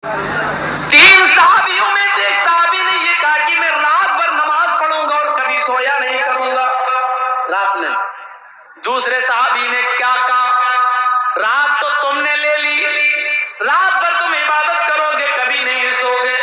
تین صحابیوں میں سے ایک صحابی نے یہ کہا کہ میں رات بھر نماز پڑھوں گا اور کبھی سویا نہیں کروں گا رات میں۔ دوسرے صحابی نے کیا کہا، رات تو تم نے لے لی، رات بھر تم عبادت کرو گے کبھی نہیں سو گے،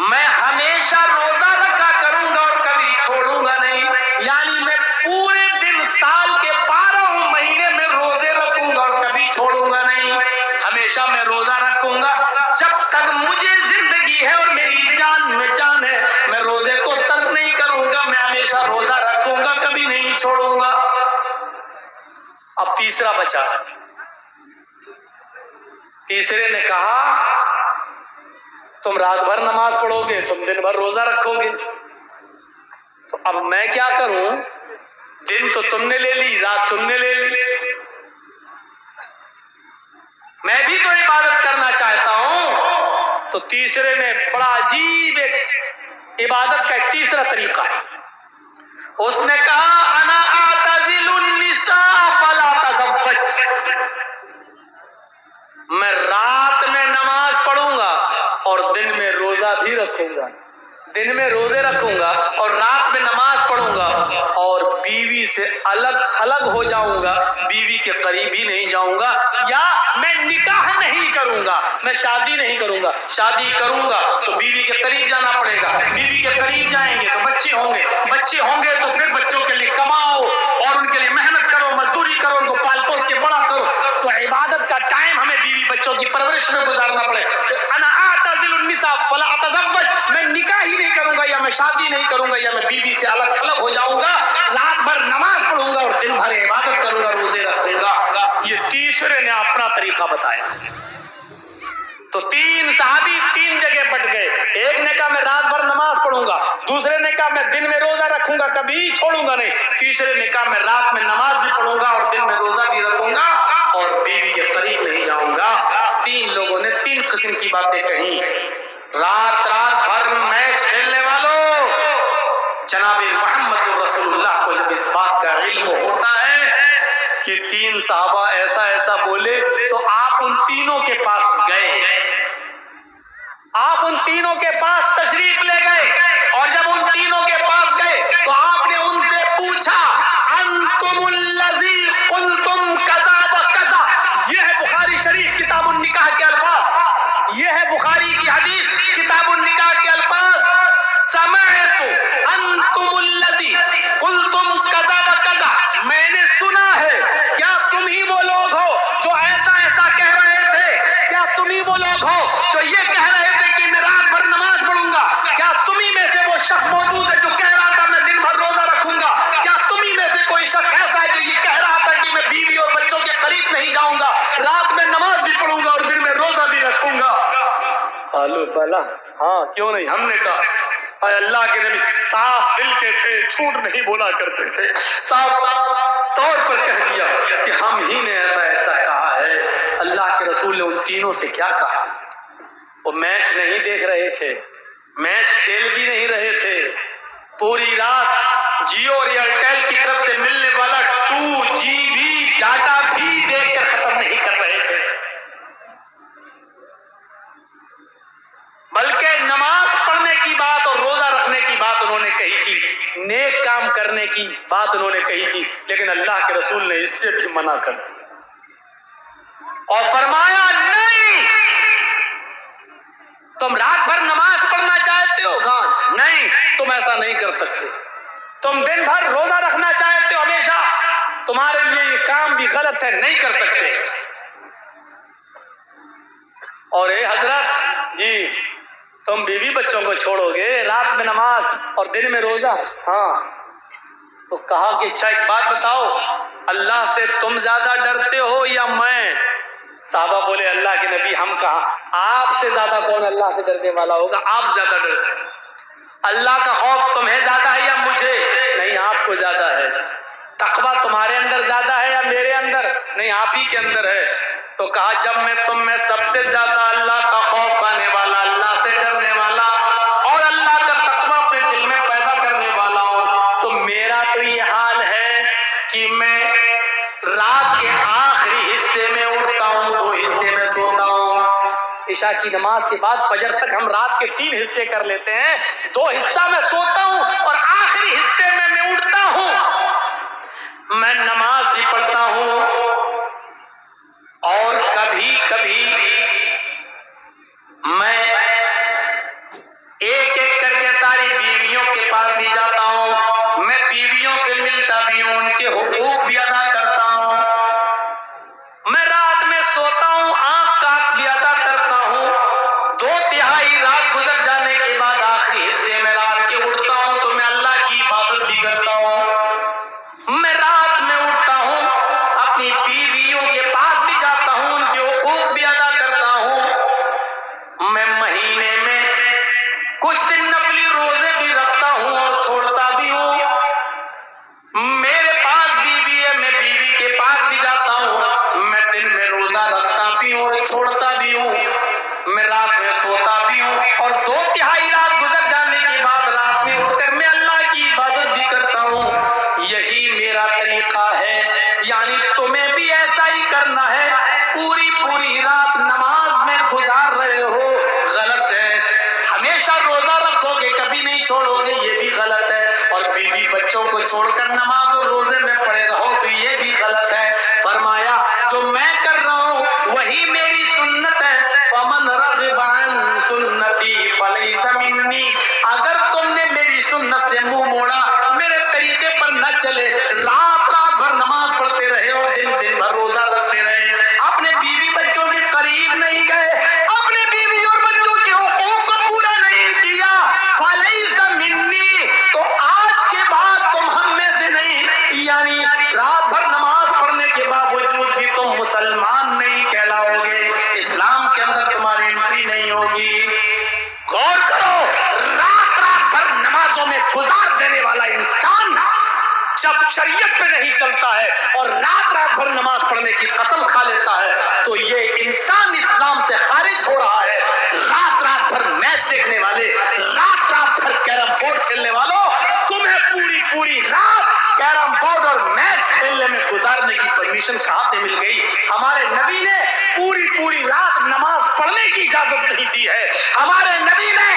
میں ہمیشہ روزہ رکھا کروں گا اور کبھی چھوڑوں گا نہیں، یعنی میں پورے دن سال کے 12 مہینے میں روزے رکھوں گا اور کبھی چھوڑوں گا نہیں، ہمیشہ میں روزہ رکھوں گا جب تک مجھے زندگی ہے اور میری جان میں جان ہے، میں روزے کو ترک نہیں کروں گا، میں ہمیشہ روزہ رکھوں گا کبھی نہیں چھوڑوں گا۔ اب تیسرا بچا، تیسرے نے کہا تم رات بھر نماز پڑھو گے، تم دن بھر روزہ رکھو گے، تو اب میں کیا کروں، دن تو تم نے لے لی، رات تم نے لے لی، میں بھی تو عبادت کرنا چاہتا ہوں۔ تو تیسرے نے بڑا عجیب ایک عبادت کا ایک تیسرا طریقہ ہے، اس نے کہا انا اعتزل النساء فلا تزوج، میں رات میں نماز پڑھوں گا اور دن میں روزہ بھی رکھوں گا، دن میں روزے رکھوں گا اور رات میں نماز پڑھوں گا، اور بیوی سے الگ تھلگ ہو جاؤں گا، بیوی کے قریب ہی نہیں جاؤں گا، یا میں نکاح نہیں کروں گا، میں شادی نہیں کروں گا، شادی کروں گا تو بیوی کے قریب جانا پڑے گا، بیوی کے قریب جائیں گے تو بچے ہوں گے، بچے ہوں گے تو پھر بچوں کے لیے کماؤ اور ان کے لیے محنت کرو، مزدوری کرو، ان کو پال پوس کے بڑا کرو، تو عبادت کا ٹائم ہمیں بیوی بچوں کی پرورش میں گزارنا پڑے۔ انا اعتزل النساء فلا اتزوج، میں نکاح ہی نہیں کروں گا، یا میں شادی نہیں کروں گا، یا میں بیوی سے الگ تھلگ ہو جاؤں گا، رات بھر نماز پڑھوں گا اور دن بھر عبادت کروں گا، روزے رکھوں گا۔ یہ تیسرے نے اپنا طریقہ بتایا۔ تو تین صحابی تین جگہ بٹ گئے، ایک نے کہا میں رات بھر نماز پڑھوں گا، دوسرے نے کہا میں دن میں روزہ رکھوں گا کبھی چھوڑوں گا نہیں، تیسرے نے کہا میں رات میں نماز بھی پڑھوں گا اور دن میں روزہ بھی رکھوں گا اور بیوی کے قریب نہیں جاؤں گا۔ تین لوگوں نے تین قسم کی باتیں کہیں۔ رات بھر میچ کھیلنے والوں، جناب محمد رسول اللہ کو جب اس بات کا علم ہوتا ہے کہ تین صحابہ ایسا ایسا بولے، تو آپ ان تینوں کے پاس گئے، آپ ان تینوں کے پاس تشریف لے گئے، اور جب ان تینوں کے پاس گئے تو آپ نے ان سے پوچھا انتم الذی قلتم کذا و کذا، یہ ہے بخاری شریف کتاب النکاح کے الفاظ، یہ ہے بخاری کی حدیث کتاب النکاح کے الفاظ، سمعت انتم الذی قلتم کذا و کذا، میں نے سنا ہے، کیا تم ہی وہ لوگ ہو جو ایسا ایسا کہہ رہے تھے، کیا تم ہی وہ لوگ ہو جو یہ کہہ رہے تھے کہ میں رات بھر نماز پڑھوں گا، کیا تم ہی میں سے وہ شخص موجود ہے جو کہہ رہا تھا میں دن بھر روزہ رکھوں گا، کیا تم ہی میں سے کوئی شخص ایسا ہے جو یہ کہہ رہا تھا کہ میں بیوی اور بچوں کے قریب نہیں جاؤں گا، رات میں نماز بھی پڑھوں گا اور دن میں روزہ بھی رکھوں گا؟ قالوا بلا، ہاں کیوں نہیں، ہم نے کہا۔ اے اللہ کے نبی صاف دل کے تھے، جھوٹ نہیں بولا کرتے تھے، صاف طور پر کہہ دیا کہ ہم ہی نے ایسا ایسا کہا ہے۔ اللہ کے رسول نے ان تینوں سے کیا کہا؟ وہ میچ نہیں دیکھ رہے تھے، میچ کھیل بھی نہیں رہے تھے، پوری رات جیو اور ایئرٹیل کی طرف سے ملنے والا 2 GB ڈاٹا بھی دیکھ کر ختم نہیں کر رہے تھے، بلکہ نماز پڑھنے کی بات اور روزہ رکھنے کی بات انہوں نے کہی تھی، نیک کام کرنے کی بات انہوں نے کہی تھی، لیکن اللہ کے رسول نے اس سے بھی منع کر اور فرمایا نہیں، تم رات بھر نماز پڑھنا چاہتے ہو، ہاں نہیں، تم ایسا نہیں کر سکتے، تم دن بھر روزہ رکھنا چاہتے ہو ہمیشہ، تمہارے لیے یہ کام بھی غلط ہے، نہیں کر سکتے۔ اور اے حضرت جی، تم بیوی بچوں کو چھوڑو گے، رات میں نماز اور دن میں روزہ، ہاں، تو کہا کہ اچھا ایک بات بتاؤ، اللہ سے تم زیادہ ڈرتے ہو یا میں؟ صحابہ بولے اللہ کے نبی ہم کہاں، آپ سے زیادہ کون اللہ سے ڈرنے والا ہوگا، آپ زیادہ ڈرتے ہیں، اللہ کا خوف تمہیں زیادہ ہے یا مجھے؟ نہیں، آپ کو زیادہ ہے۔ تقویٰ تمہارے اندر زیادہ ہے یا میرے اندر؟ نہیں، آپ ہی کے اندر ہے۔ تو کہا جب میں تم میں سب سے زیادہ اللہ کا خوف پانے والا، اللہ سے ڈرنے والا اور اللہ کا تقویٰ اپنے دل میں پیدا کرنے والا ہوں، تو میرا تو یہ حال ہے کہ میں رات کے آخری حصے میں اٹھتا ہوں، 2 حصے میں سوتا ہوں، عشاء کی نماز کے بعد فجر تک ہم رات کے 3 حصے کر لیتے ہیں. 2 حصہ میں سوتا ہوں اور آخری حصے میں اٹھتا ہوں, میں نماز بھی پڑھتا ہوں, اور کبھی کبھی میں ایک ایک کر کے ساری بیویوں کے پاس بھی جاتا ہوں. میں بیویوں سے ملتا بھی ہوں, ان کے حقوق بھی ادا کرتا ہوں. میں رات میں سوتا ہوں, آنکھ کاٹ بھی ادا کرتا ہوں. 2/3 رات گزر جانے کے بعد آخری حصے میں رات کے اٹھتا ہوں تو میں اللہ کی عبادت بھی کرتا ہوں. میں رات میں اٹھتا ہوں, اپنی بیویوں کے پاس بھی جاتا ہوں, ان کے حقوق بھی ادا کرتا ہوں. میں مہینے میں کچھ دن نفلی روزے بھی رکھتا ہوں اور چھوڑتا بھی ہوں. میرے پاس بیوی ہے, میں بیوی کے پاس بھی جاتا ہوں. میں دن میں روزہ رکھتا بھی ہوں اور چھوڑتا بھی ہوں. میں رات میں سوتا بھی ہوں, اور 2/3 رات گزر جانے کے بعد رات میں اٹھ کر میں اللہ کی عبادت بھی کرتا ہوں. یہی میرا طریقہ ہے. یعنی تمہیں بھی ایسا ہی کرنا ہے. پوری رات نماز میں گزار رہے ہو, غلط ہے. ہمیشہ روزہ رکھو گے, کبھی نہیں چھوڑو گے, یہ بھی غلط ہے. اور بیوی بچوں کو چھوڑ کر نماز اور روزے میں پڑے رہو تو یہ بھی غلط ہے. فرمایا جو میں کر رہا ہوں وہی میری سنت ہے. فمن رغب عن سنتی فلیس منی. اگر تم نے میری سنت سے منہ موڑا, میرے طریقے پر نہ چلے, رات بھر نماز پڑھتے رہے اور دن بھر روزہ رکھتے رہے, اپنے بیوی بچوں کے قریب نہیں گئے, اپنے بیوی اور بچوں کے حقوق کو پورا نہیں کیا, فلیس منی, تو آج کے بعد تم ہم میں سے نہیں. یعنی رات بھر نماز پڑھنے کے باوجود بھی تم مسلمان نہیں کہلاؤ گے, اسلام کے اندر تمہاری انٹری نہیں ہوگی. غور کرو, رات بھر نمازوں میں گزار دینے والا انسان جب شریعت پہ نہیں چلتا ہے اور رات بھر نماز پڑھنے کی قسم کھا لیتا ہے تو یہ انسان اسلام سے خارج ہو رہا ہے. رات بھر میچ دیکھنے والے, رات بھر کیرم بورڈ کھیلنے والوں, تمہیں پوری رات کیرم بورڈ اور میچ کھیلنے میں گزارنے کی پرمیشن کہاں سے مل گئی؟ ہمارے نبی نے پوری رات نماز پڑھنے کی اجازت نہیں دی ہے. ہمارے نبی نے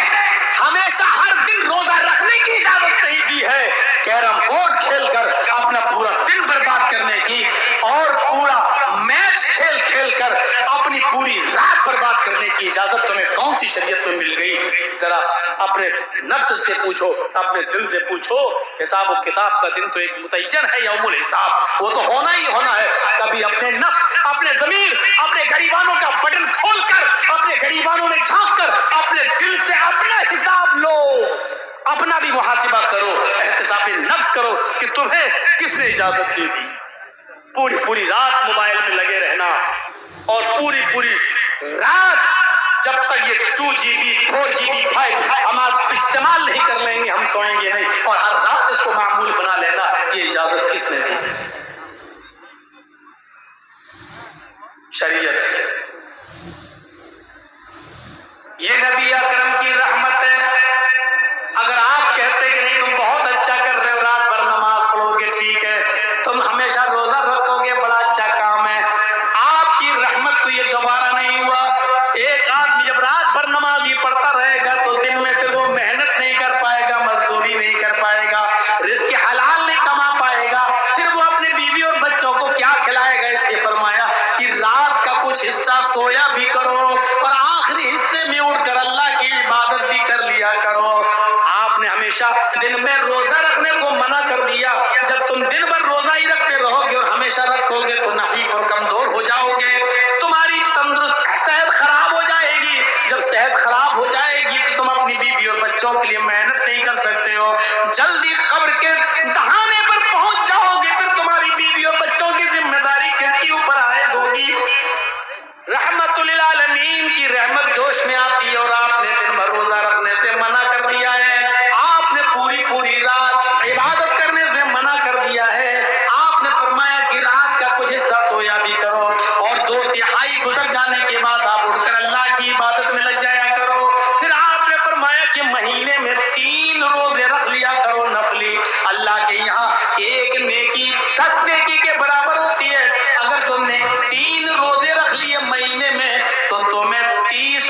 ہمیشہ ہر دن روزہ رکھنے کی اجازت نہیں دی ہے. کیرم بورڈ کھیل کر اپنا پورا دن برباد کرنے کی اور پورا میچ کھیل کر اپنی پوری رات برباد کرنے کی اجازت تمہیں کون سی شریعت میں مل گئی؟ ذرا اپنے نفس سے پوچھو, اپنے دل سے پوچھو. حساب و کتاب کا دن تو ایک متعین ہے, یوم الحساب, وہ تو ہونا ہی ہونا ہے. کبھی اپنے نفس, اپنے ضمیر, اپنے گریبانوں کا بٹن کھول کر, اپنے گریبانوں میں جھانک کر اپنے دل سے اپنا حساب لو, اپنا بھی محاسبہ کرو, احتساب نفس کرو کہ تمہیں کس نے اجازت دی تھی. پوری رات موبائل میں لگے رہنا, اور پوری رات جب تک یہ 2GB 4GB 5 ہم آپ استعمال نہیں کر لیں گے ہم سوئیں گے نہیں, اور ہر رات اس کو معمول بنا لینا, یہ اجازت کس نے دی؟ شریعت. یہ نبی اکرم کی رحمت ہے. اگر آپ کہتے کہ نہیں تم بہت اچھا کر رہے ہو, رات بھر نماز پڑھو گے, ٹھیک ہے, تم ہمیشہ روزہ رکھو گے, بڑا اچھا کام ہے, آپ کی رحمت کو یہ گوارا نہیں ہوا. ایک آدمی جب رات بھر نماز ہی پڑھتا رہے گا تو دن میں پھر وہ محنت نہیں کر پائے گا, مزدوری نہیں کر پائے گا, رزق حلال نہیں کما پائے گا, پھر وہ اپنے بیوی اور بچوں کو کیا کھلائے گا؟ اس لیے فرمایا کہ رات کا کچھ حصہ سویا بھی کرو اور آخری حصے میں اٹھ کر اللہ کی عبادت بھی کر لیا کرو. آپ نے ہمیشہ دن میں روزہ رکھنے کو منع کر دیا. جب تم دن بھر روزہ ہی رکھتے رہو گے اور ہمیشہ رکھو گے تو نحیف اور کمزور ہو جاؤ گے, تمہاری تندرست صحت خراب ہو جائے گی. جب صحت خراب ہو جائے گی تو تم اپنی بیوی اور بچوں کے لیے محنت نہیں کر سکتے ہو, جلدی قبر کے دہانے پر پہنچ جاؤ گے, پھر تمہاری بیوی اور بچوں کی ذمہ داری کس کے اوپر عائد ہوگی؟ رحمت للعالمین کی رحمت جوش میں آتی ہے, اور آپ نے دن بھر روزہ رکھنے سے منع کر دیا ہے, آپ نے پوری رات عبادت کرنے سے منع کر دیا ہے. آپ نے فرمایا کہ رات کا کچھ حصہ سویا بھی کرو, اور 2/3 گزر جانے کے بعد آپ اٹھ کر اللہ کی عبادت میں لگ جایا کرو. پھر آپ نے فرمایا کہ مہینے میں 3 روزے رکھ لیا کرو نفلی. اللہ کے یہاں ایک نیکی 10 نیکی کے برابر ہوتی ہے. اگر تم نے 3 روزے رکھ لیے مہینے میں تو تمہیں 30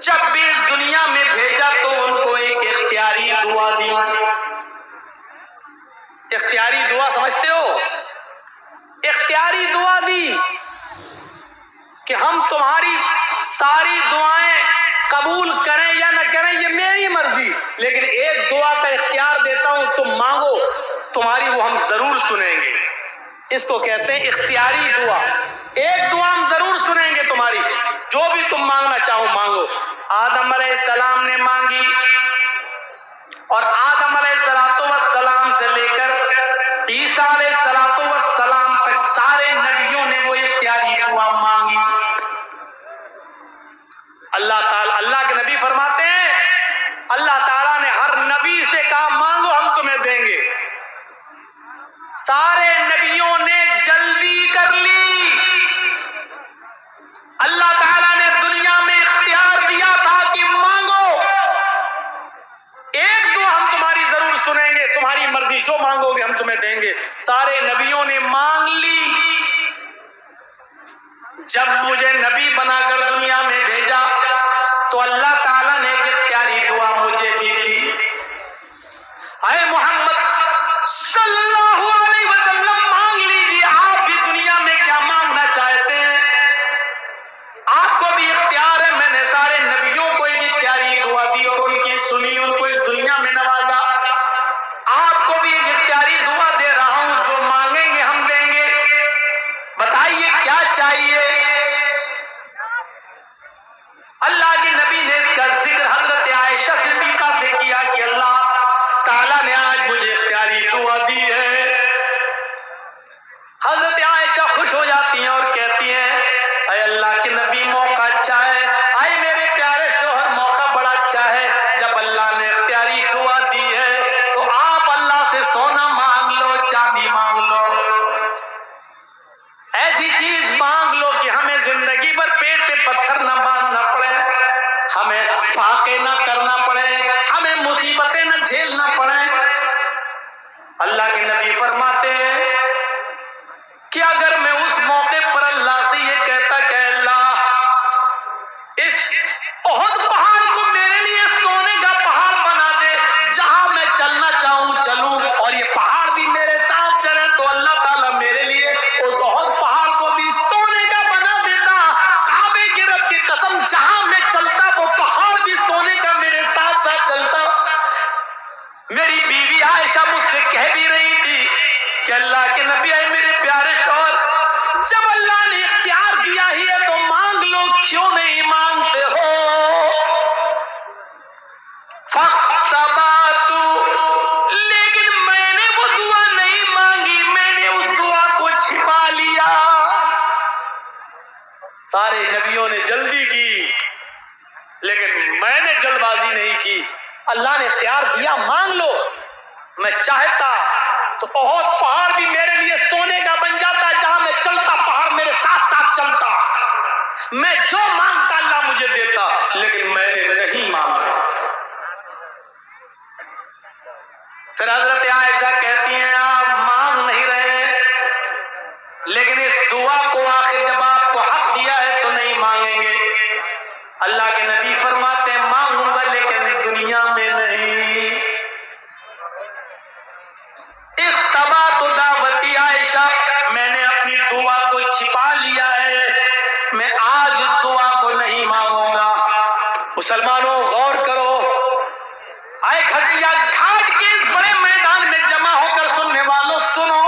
جب بھی اس دنیا میں بھیجا تو ان کو ایک اختیاری دعا دی. اختیاری دعا سمجھتے ہو؟ اختیاری دعا دی کہ ہم تمہاری ساری دعائیں قبول کریں یا نہ کریں یہ میری مرضی، لیکن ایک دعا کا اختیار دیتا ہوں، تم مانگو، تمہاری وہ ہم ضرور سنیں گے. اس کو کہتے ہیں اختیاری دعا. ایک دعا ہم ضرور سنیں گے تمہاری، جو بھی تم مانگنا چاہو مانگو. آدم علیہ السلام نے مانگی، اور آدم علیہ السلام سے لے کر عیسیٰ علیہ السلام تک سارے نبیوں نے وہ اختیاری دعا مانگی. اللہ کے نبی فرماتے ہیں اللہ تعالیٰ نے ہر نبی سے کہا مانگو ہم تمہیں دیں گے. سارے نبیوں نے جلدی کر لی. اللہ تعالیٰ نے دنیا میں اختیار دیا تھا کہ مانگو، ایک دعا ہم تمہاری ضرور سنیں گے، تمہاری مرضی جو مانگو گے ہم تمہیں دیں گے. سارے نبیوں نے مانگ لی. جب مجھے نبی بنا کر دنیا میں بھیجا تو اللہ تعالیٰ نے ایک اختیاری دعا مجھے بھی دی. اے محمد صلی اللہ علیہ وسلم مانگ لیجیے، آپ بھی دنیا میں کیا مانگنا چاہتے ہیں، آپ کو بھی اختیار ہے. میں نے سارے نبیوں کو ایک اختیاری دعا دی اور ان کی سنی، ان کو اس دنیا میں نوازا. آپ کو بھی ایک اختیاری دعا دے رہا ہوں، جو مانگیں گے ہم دیں گے. بتائیے کیا چاہیے. اللہ کے نبی نے اس کا ذکر حضرت عائشہ صدیقہ سے کیا کہ اللہ تعالیٰ نے آج مجھے اختیاری دعا دی ہے. حضرت عائشہ خوش ہو جاتی ہیں اور کہتی ہیں اے اللہ کے نبی موقع اچھا ہے، اے میرے پیارے شوہر موقع بڑا اچھا ہے. جب اللہ نے اختیاری دعا دی ہے تو آپ اللہ سے سونا مانگ لو، چاندی مانگ لو، ایسی چیز مانگ لو کہ ہمیں زندگی بھر پیٹ پہ پتھر نہ باندھنا پڑے، ہمیں فاقے نہ کرنا پڑے، ہمیں مصیبتیں نہ جھیلنا پڑے. اللہ کے نبی فرماتے ہیں کہ اگر میں اس موقع پر اللہ سے یہ کہتا کہ اللہ اس احد پہاڑ کو میرے لیے سونے کا پہاڑ بنا دے، جہاں میں چلنا چاہوں چلوں، اور یہ پہاڑ بھی میرے ساتھ چلے، تو اللہ تعالیٰ میرے لیے اس احد پہاڑ کو بھی سونے کا بنا دیتا. کعبے کی رب کی قسم جہاں میں چلتا وہ پہاڑ بھی سونے کا میرے ساتھ ساتھ چلتا. میری بیوی عائشہ مجھ سے کہہ بھی رہی تھی کہ اللہ کے نبی اے میرے پیارے شوہر، جب اللہ نے اختیار دیا ہی ہے تو مانگ لو، کیوں نہیں مانگتے ہو. فَاخْتَبَأْتُ، لیکن میں نے وہ دعا نہیں مانگی، میں نے اس دعا کو چھپا لیا. سارے نبیوں نے جلدی کی لیکن میں نے جلد بازی نہیں کی. اللہ نے اختیار دیا مانگ لو، میں چاہتا تو احد پہاڑ بھی میرے لیے سونے کا بن جاتا، جہاں میں چلتا پہاڑ میرے ساتھ ساتھ چلتا. میں جو مانگتا اللہ مجھے دیتا، لیکن میں نے نہیں مانگا. پھر حضرت عائشہ کہتی ہیں آپ مانگ نہیں رہے، لیکن اس دعا کو آخر جب آپ کو حق دیا ہے تو نہیں مانگیں گے. اللہ کے نبی فرماتے ہیں مانگوں گا لیکن دنیا میں نہیں. اختبات دعوتی عائشہ، میں نے اپنی دعا کو چھپا لیا ہے، میں آج اس دعا کو نہیں مانگوں گا. مسلمانوں غور کرو، آئے گھسیا گھاٹ کے اس بڑے میدان میں جمع ہو کر سننے والوں سنو.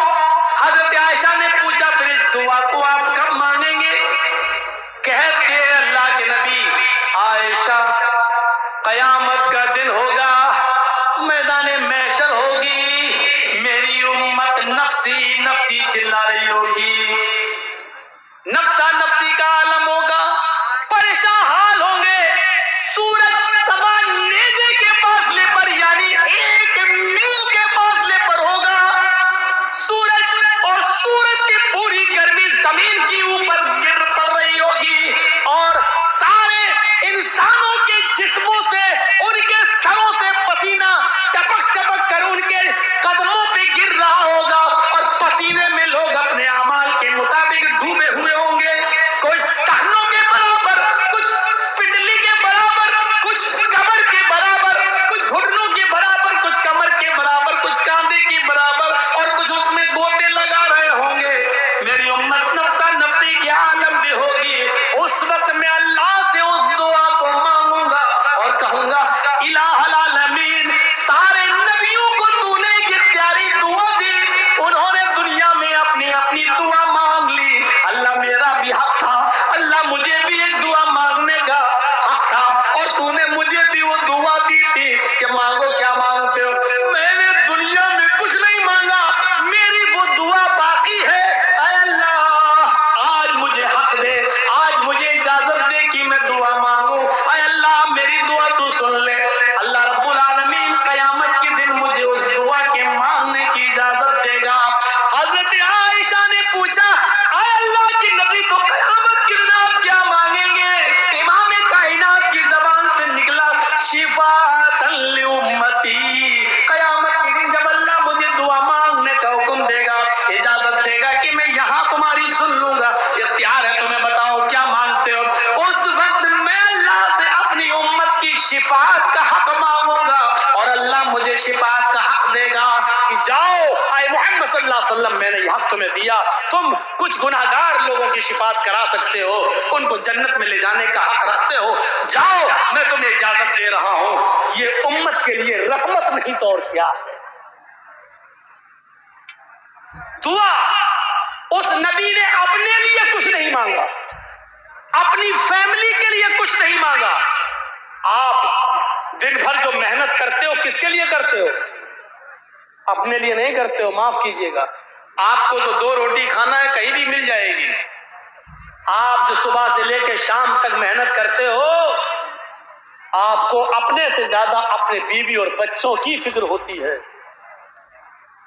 حضرت عائشہ نے پوچھا پھر اس دعا کو آپ کب مانگیں گے؟ کہتے ہیں اللہ کے نبی عائشہ قیامت کا دن ہوگا، میدان محشر ہوگی، میری امت نفسی نفسی چلا رہی ہوگی، نفسا نفسی کا عالم ہوگا، پریشان حال ہوں گے. سورج سوا نیزے کے فاصلے پر یعنی 1 میل کے فاصلے پر ہوگا. سورج اور سورج کی پوری گرمی زمین کی اوپر گر پڑ رہی ہوگی، اور سارے انسانوں کے جسموں سے ان کے سروں سے پسینہ ٹپک ٹپک کر ان کے قدموں پہ گر رہا ہوگا، اور پسینے میں لوگ اپنے اعمال کے مطابق ڈوبے ہوئے ہوں گے. کوئی ٹہنوں کے برابر، کچھ پنڈلی کے برابر، مانگ لی. اللہ میرا بھی حق تھا, اللہ مجھے بھی ایک دعا مانگنے کا حق تھا, اور تو نے مجھے بھی وہ دعا دی تھی کہ مانگو کیا مانگتے ہو. میں نے دنیا میں کچھ نہیں مانگا, میری وہ دعا باقی ہے. اے اللہ آج مجھے حق دے, آج مجھے اجازت دے کہ میں دعا مانگوں. اے اللہ میری دعا تو سن لے. اللہ رب العالمین قیامت کے دن مجھے اس دعا کے مانگنے کی اجازت دے گا. حضرت عائشہ نے پوچھا اے اللہ کے نبی تو قیامت کے دن آپ کیا مانگیں گے؟ امام کائنات کی زبان سے نکلا شفاعۃ لامتی. قیامت کے دن جب اللہ مجھے دعا مانگنے کا حکم دے گا, اجازت دے گا کہ میں یہاں تمہاری سن لوں گا, اختیار ہے تمہیں بتاؤ کیا مانگتے ہو, اس وقت میں اللہ سے اپنی امت کی شفاعت کا حق مانگوں گا, اور اللہ مجھے شفاعت کا حق دے گا کہ جاؤ اے محمد صلی اللہ علیہ وسلم, میں نے یہ حق تمہیں دیا, تم کچھ گناہگار لوگوں کی شفاعت کرا سکتے ہو, ان کو جنت میں لے جانے کا حق رکھتے ہو, جاؤ میں تمہیں اجازت دے رہا ہوں. یہ امت کے لیے رحمت نہیں تو اور کیا. دعا اس نبی نے اپنے لیے کچھ نہیں مانگا, اپنی فیملی کے لیے کچھ نہیں مانگا. آپ دن بھر جو محنت کرتے ہو کس کے لیے کرتے ہو؟ اپنے لیے نہیں کرتے ہو, معاف کیجئے گا. آپ کو تو 2 روٹی کھانا ہے, کہیں بھی مل جائے گی. آپ جو صبح سے لے کے شام تک محنت کرتے ہو, آپ کو اپنے سے زیادہ اپنے بیوی اور بچوں کی فکر ہوتی ہے.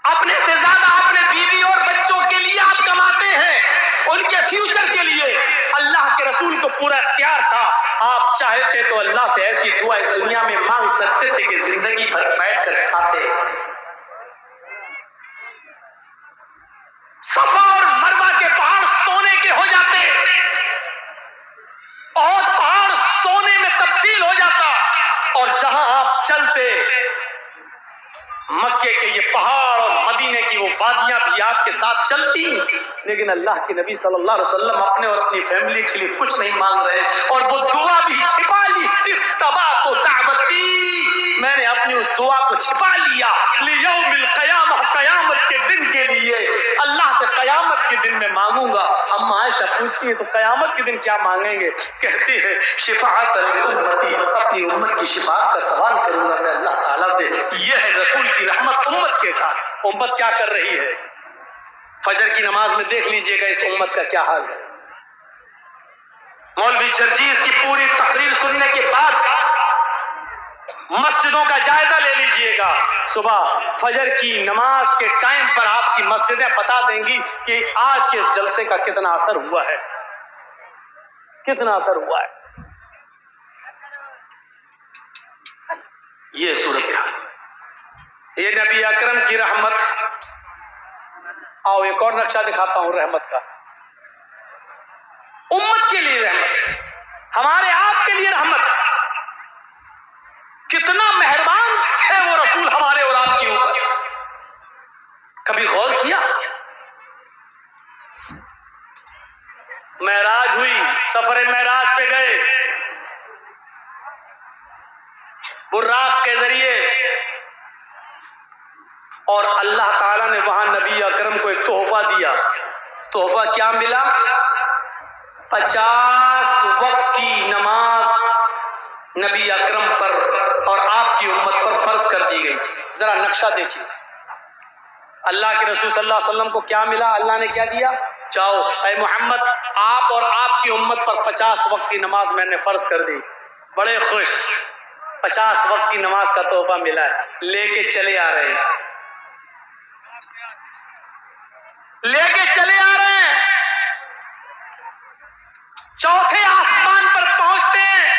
اپنے سے زیادہ اپنے بیوی اور بچوں کے لیے آپ کماتے ہیں, ان کے فیوچر کے لیے. اللہ کے رسول کو پورا اختیار تھا, آپ چاہتے تو اللہ سے ایسی دعا اس دنیا میں مانگ سکتے تھے کہ زندگی بھر بیٹھ کر کھاتے. صفا اور مروہ کے پہاڑ سونے کے ہو جاتے, اور پہاڑ سونے میں تبدیل ہو جاتا, اور جہاں آپ چلتے مکے کے یہ پہاڑ اور مدینے کی وہ وادیاں بھی آپ کے ساتھ چلتی. لیکن اللہ کے نبی صلی اللہ علیہ وسلم اپنے اور اپنی فیملی کے لیے کچھ نہیں مانگ رہے, اور وہ دعا بھی چھپا لی. اختبأت دعوتی, میں نے اپنی اس دعا کو چھپا لیا لیوم القیامہ, قیامت کے دن کے لیے. اللہ سے قیامت کے دن میں مانگوں گا. اما عائشہ پوچھتی ہے تو قیامت کے دن کیا مانگیں گے؟ کہتی ہے شفاعت لامتی, اپنی امت کی شفاعت کا سوال کروں گا میں اللہ تعالیٰ سے. یہ ہے رسول کی رحمت امت کے ساتھ. امت کیا کر رہی ہے؟ فجر کی نماز میں دیکھ لیجئے گا اس امت کا کیا حال ہے. مولوی جرجیز کی پوری تقریر سننے کے بعد مسجدوں کا جائزہ لے لیجئے گا. صبح فجر کی نماز کے ٹائم پر آپ کی مسجدیں بتا دیں گی کہ آج کے اس جلسے کا کتنا اثر ہوا ہے, کتنا اثر ہوا ہے. یہ صورتحال, یہ نبی اکرم کی رحمت. آؤ ایک اور نقشہ دکھاتا ہوں رحمت کا. امت کے لیے رحمت, ہمارے آپ کے لیے رحمت. کتنا مہربان تھے وہ رسول ہمارے اور آپ کے اوپر. کبھی غور کیا؟ معراج ہوئی, سفر معراج پہ گئے, براق کے ذریعے, اور اللہ تعالیٰ نے وہاں نبی اکرم کو ایک تحفہ دیا. تحفہ کیا ملا؟ 50 وقت کی نماز نبی اکرم پر اور آپ کی امت پر فرض کر دی گئی. ذرا نقشہ دیکھیے. اللہ کے رسول صلی اللہ علیہ وسلم کو کیا ملا؟ اللہ نے کیا دیا؟ جاؤ اے محمد, آپ اور آپ کی امت پر 50 وقت کی نماز میں نے فرض کر دی. بڑے خوش, 50 وقت کی نماز کا تحفہ ملا ہے. لے کے چلے آ رہے ہیں, لے کے چلے آ رہے ہیں. چوتھے آسمان پر پہنچتے ہیں,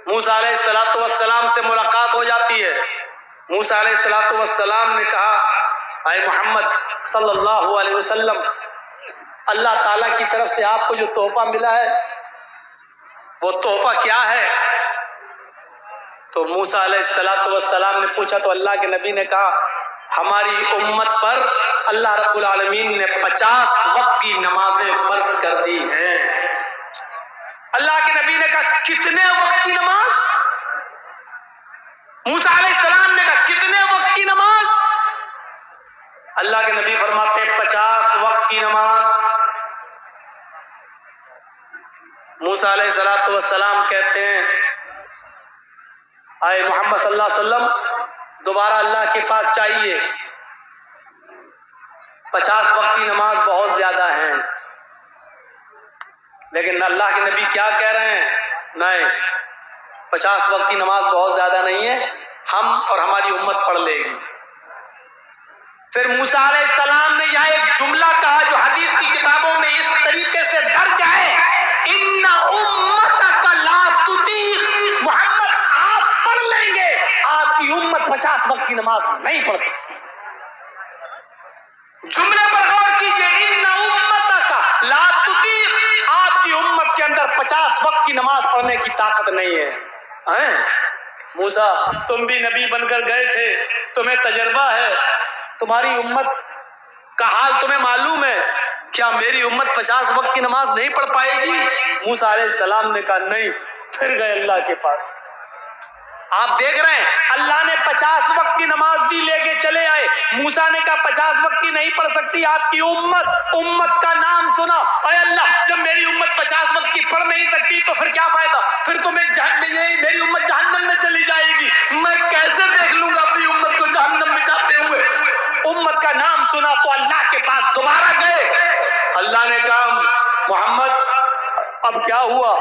موسیٰ علیہ السلام سے ملاقات ہو جاتی ہے. موسیٰ علیہ السلام نے کہا اے محمد صلی اللہ علیہ وسلم, اللہ تعالیٰ کی طرف سے آپ کو جو تحفہ ملا ہے وہ تحفہ کیا ہے؟ تو موسیٰ علیہ السلام نے پوچھا تو اللہ کے نبی نے کہا ہماری امت پر اللہ رب العالمین نے 50 وقت کی نمازیں فرض کر دی ہیں. اللہ کے نبی نے کہا کتنے وقت کی نماز؟ موسیٰ علیہ السلام نے کہا کتنے وقت کی نماز؟ اللہ کے نبی فرماتے ہیں 50 وقت کی نماز. موسیٰ علیہ السلام کہتے ہیں آئے محمد صلی اللہ علیہ وسلم دوبارہ اللہ کے پاس چاہیے. 50 وقت کی نماز بہت زیادہ ہیں، لیکن اللہ کے نبی کیا کہہ رہے ہیں؟ نہیں، 50 وقت کی نماز بہت زیادہ نہیں ہے، ہم اور ہماری امت پڑھ لے گی. پھر موسیٰ علیہ السلام نے یہاں ایک جملہ کہا جو حدیث کی کتابوں میں اس طریقے سے درج ہے، ان امتک لا تطیق. محمد آپ پڑھ لیں گے، آپ کی امت 50 وقت کی نماز نہیں پڑھ سکتی. جملے پر غور کیجئے، ان امتک لا تطیق، آپ کی امت کے اندر 50 وقت کی نماز پڑھنے کی طاقت نہیں ہے. موسیٰ تم بھی نبی بن کر گئے تھے، تمہیں تجربہ ہے، تمہاری امت کا حال تمہیں معلوم ہے، کیا میری امت 50 وقت کی نماز نہیں پڑھ پائے گی؟ موسیٰ علیہ السلام نے کہا نہیں. پھر گئے اللہ کے پاس. آپ دیکھ رہے ہیں اللہ نے 50 وقت کی نماز بھی لے کے چلے آئے. موسیٰ نے کہا 50 وقت کی نہیں پڑھ سکتی آپ کی امت کا نام سنا. اے اللہ جب میری امت 50 وقت کی پڑھ نہیں سکتی تو پھر کیا فائدہ؟ پھر تو میری امت جہنم میں چلی جائے گی. میں کیسے دیکھ لوں گا اپنی امت کو جہنم میں جاتے ہوئے؟ امت کا نام سنا تو اللہ کے پاس دوبارہ گئے. اللہ نے کہا محمد اب کیا ہوا؟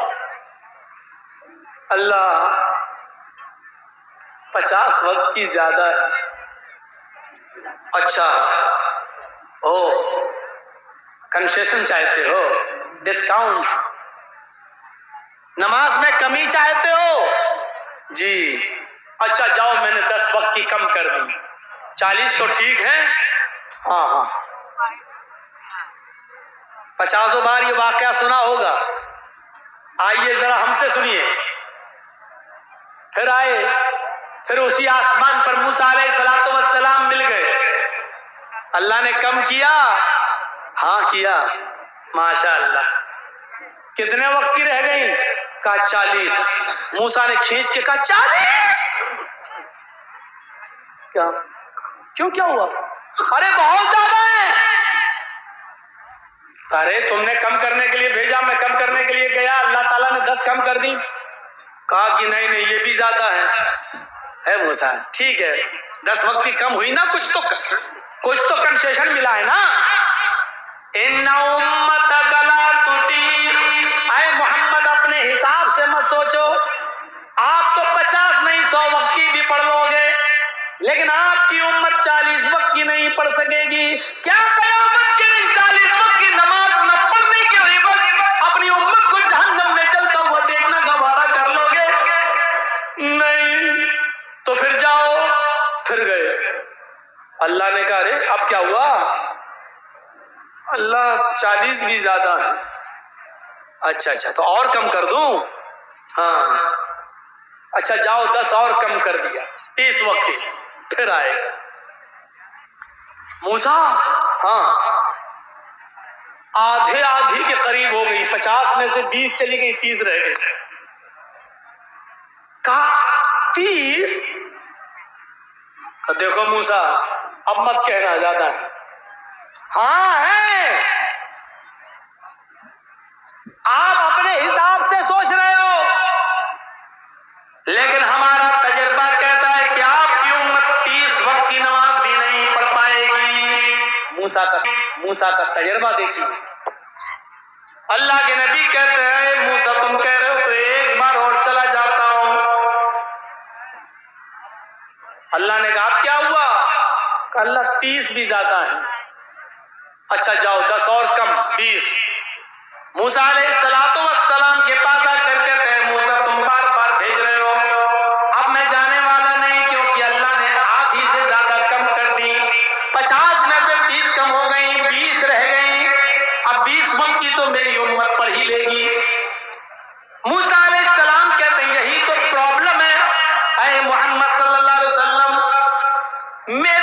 اللہ 50 وقت کی زیادہ ہے. اچھا او کنسیشن چاہتے ہو، ڈسکاؤنٹ، نماز میں کمی چاہتے ہو؟ جی اچھا جاؤ میں نے 10 وقت کی کم کر دی. 40 تو ٹھیک ہے. ہاں 50 بار یہ واقعہ سنا ہوگا. آئیے ذرا ہم سے سنیے. پھر آئے، پھر اسی آسمان پر موسیٰ علیہ السلام مل گئے. اللہ نے کم کیا؟ ہاں کیا. ماشاء اللہ. کتنے وقت کی رہ گئی؟ کہا 40. موسیٰ نے کھینچ کے کہا 40 کیا ہوا؟ ارے بہت زیادہ ہے. ارے تم نے کم کرنے کے لیے بھیجا، میں کم کرنے کے لیے گیا، اللہ تعالیٰ نے 10 کم کر دی. کہا کہ نہیں یہ بھی زیادہ ہے موسیٰ. ٹھیک ہے 10 وقت کی کم ہوئی نا، کچھ تو کنسیشن ملا ہے نا. ان امتک لا تطیق. اے محمد اپنے حساب سے مت سوچو، آپ تو 50 نہیں 100 وقت کی بھی پڑھ لو گے، لیکن آپ کی امت 40 وقت کی نہیں پڑھ سکے گی. کیا قیامت کے دن 40 وقت کی نماز نہ پڑھنے کی وجہ بس اپنی امت کو جہنم میں جلتا ہوا دیکھنا گوارا کر لو گے؟ نہیں. تو پھر جاؤ. پھر گئے. اللہ نے کہا ارے اب کیا ہوا؟ اللہ 40 بھی زیادہ ہے. اچھا تو اور کم کر دوں؟ ہاں اچھا جاؤ 10 اور کم کر دیا، 30 وقت کی. پھر آئے موسیٰ. ہاں آدھی کے قریب ہو گئی، 50 میں سے 20 چلی گئی، 30 رہ گئی. کہا 30؟ دیکھو موسیٰ اب مت کہنا زیادہ ہے. ہاں ہے، آپ اپنے حساب سے سوچ رہے ہو، لیکن ہمارا تجربہ کہتا ہے کہ آپ کی امت 30 وقت کی نماز بھی نہیں پڑھ پائے گی. موسیٰ کا تجربہ دیکھیے. اللہ کے نبی کہتے ہیں موسیٰ تم کہہ رہے ہو تو ایک بار اور چلا جاتا ہوں. اللہ نے کہا کیا ہوا؟ کہ اللہ 30 بھی زیادہ ہے. اچھا جاؤ 10 اور کم 20. موسیٰ علیہ السلام کے پاس آ کر کہتے ہیں موسیٰ تم بار بار بھیج رہے ہو، اب میں جانے والا نہیں، کیونکہ اللہ نے آدھی سے زیادہ کم کر دی. 50 میں سے 30 کم ہو گئی، 20 رہ گئی. اب 20 وقت کی تو میری امت پڑھ ہی لے گی. موسیٰ علیہ السلام کہتے ہیں یہی تو پرابلم ہے اے محمد صلی اللہ علیہ وسلم. میرے